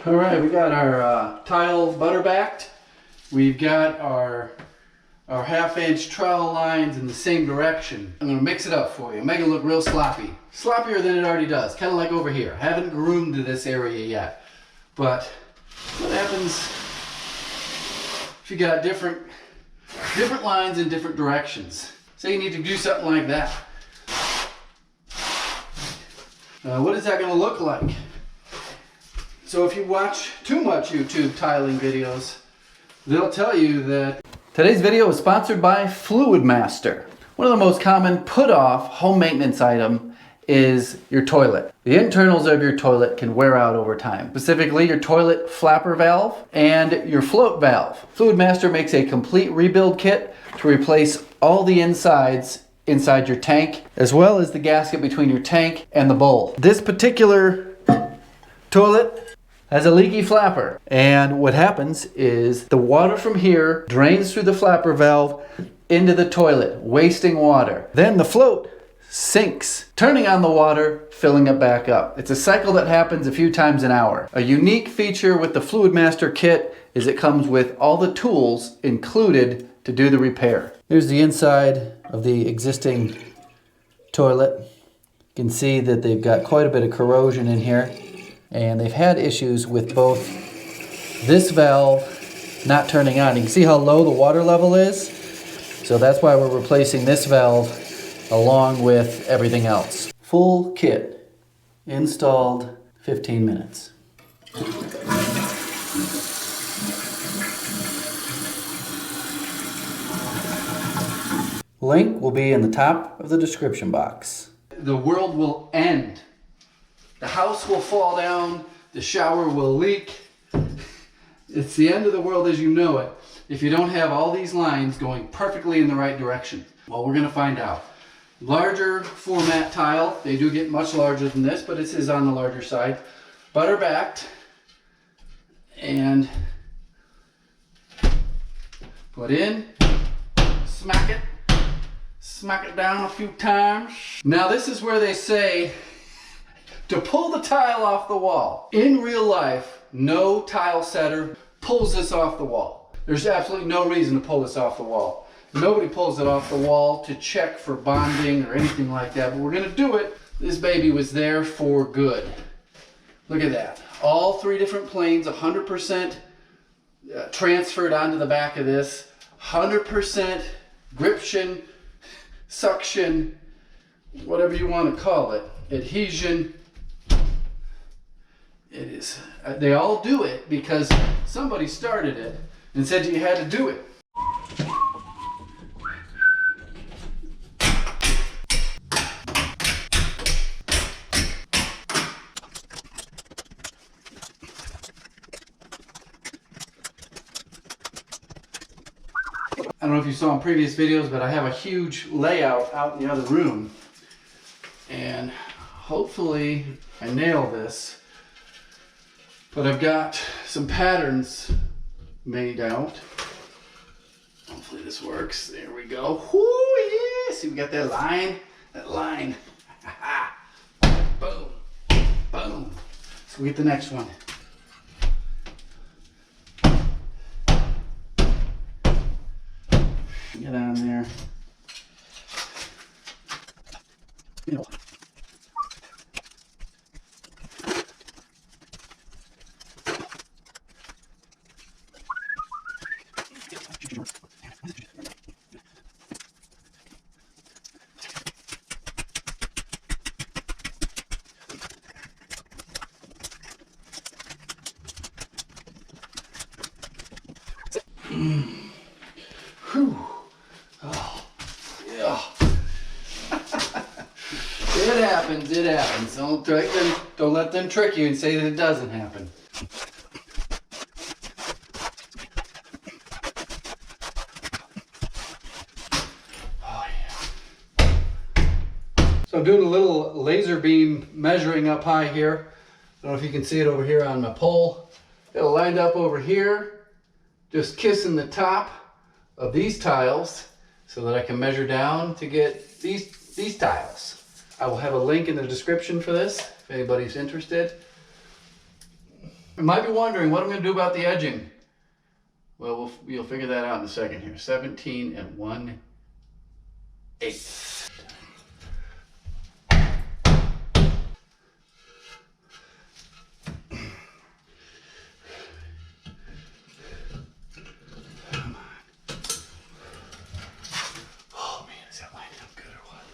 All right, we got our tile butter backed. We've got our half-inch trowel lines in the same direction. I'm gonna mix it up for you, make it look real sloppy. Sloppier than it already does, kind of like over here. I haven't groomed this area yet. But what happens if you got different lines in different directions? Say you need to do something like that. What is that gonna look like? So if you watch too much YouTube tiling videos, they'll tell you that. Today's video is sponsored by Fluid Master. One of the most common put-off home maintenance item is your toilet. The internals of your toilet can wear out over time, specifically your toilet flapper valve and your float valve. Fluid Master makes a complete rebuild kit to replace all the insides inside your tank, as well as the gasket between your tank and the bowl. This particular toilet has a leaky flapper, and what happens is the water from here drains through the flapper valve into the toilet, wasting water. Then the float sinks, turning on the water, filling it back up. It's a cycle that happens a few times an hour. A unique feature with the Fluid Master kit is it comes with all the tools included to do the repair. Here's the inside of the existing toilet. You can see that they've got quite a bit of corrosion in here, and they've had issues with both this valve not turning on. You can see how low the water level is, so that's why we're replacing this valve along with everything else. Full kit installed 15 minutes. Link will be in the top of the description box. The world will end. The house will fall down, the shower will leak. It's the end of the world as you know it if you don't have all these lines going perfectly in the right direction. Well, we're gonna find out. Larger format tile, they do get much larger than this, but this is on the larger side. Butter backed, and put in, smack it down a few times. Now this is where they say to pull the tile off the wall. In real life, no tile setter pulls this off the wall. There's absolutely no reason to pull this off the wall. Nobody pulls it off the wall to check for bonding or anything like that, but we're gonna do it. This baby was there for good. Look at that. All three different planes, 100% transferred onto the back of this, 100% gription, suction, whatever you want to call it, adhesion. It is. They all do it because somebody started it and said you had to do it. I don't know if you saw in previous videos, but I have a huge layout out in the other room, and hopefully I nail this. But I've got some patterns made out. Hopefully this works. There we go. Whoo, yeah! See, we got that line. Boom, boom. So we get the next one. Get on there. You know. Whew. Oh, yeah. It happens. Don't let them trick you and say that it doesn't happen. Oh, yeah. So I'm doing a little laser beam measuring up high here. I don't know if you can see it over here on my pole. Got it lined up over here, just kissing the top of these tiles so that I can measure down to get these tiles. I will have a link in the description for this if anybody's interested. You might be wondering what I'm going to do about the edging. Well, you'll figure that out in a second here. 17 and 1/8. Oh man, is that lining up good or what?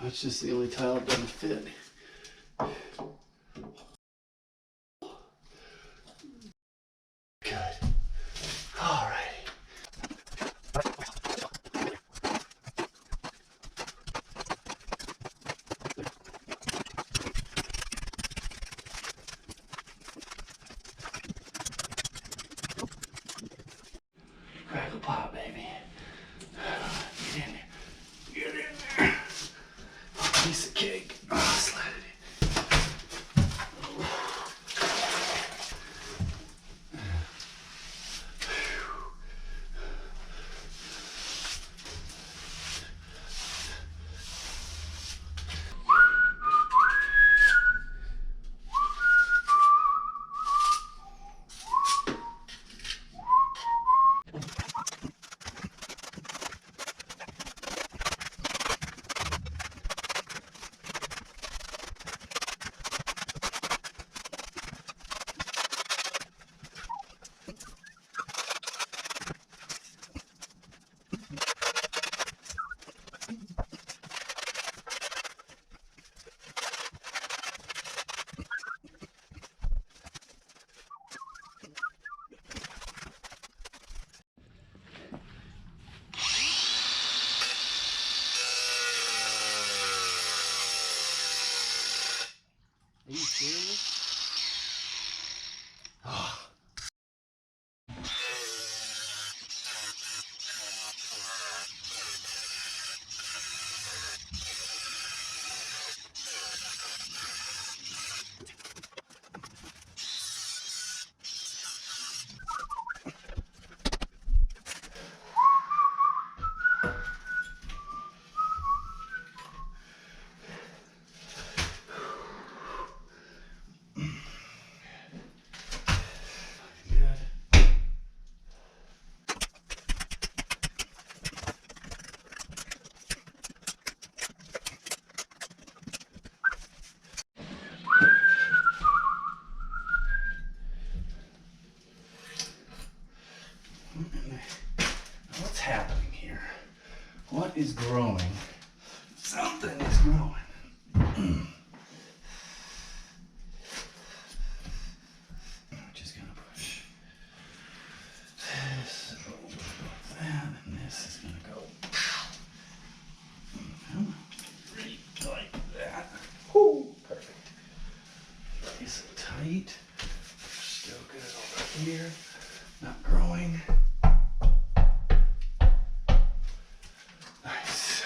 That's just the only tile that doesn't fit. Good. All right. Crackle pop, baby. Get in there. Get in there. Piece of cake. Oh, slide it in. Are you serious? What's happening here? What is growing? Something is growing. Just gonna push this over that, and this is gonna go right like that. Whoo, perfect. Nice and tight. Still good over here. Not growing. Nice.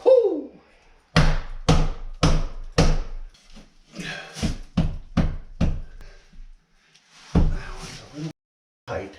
Whoo! Tight.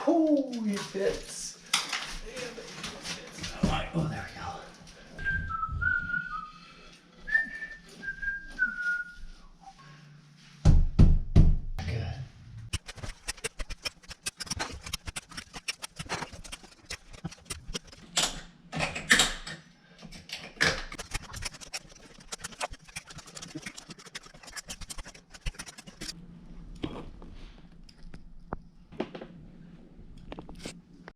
Whoo, it fits.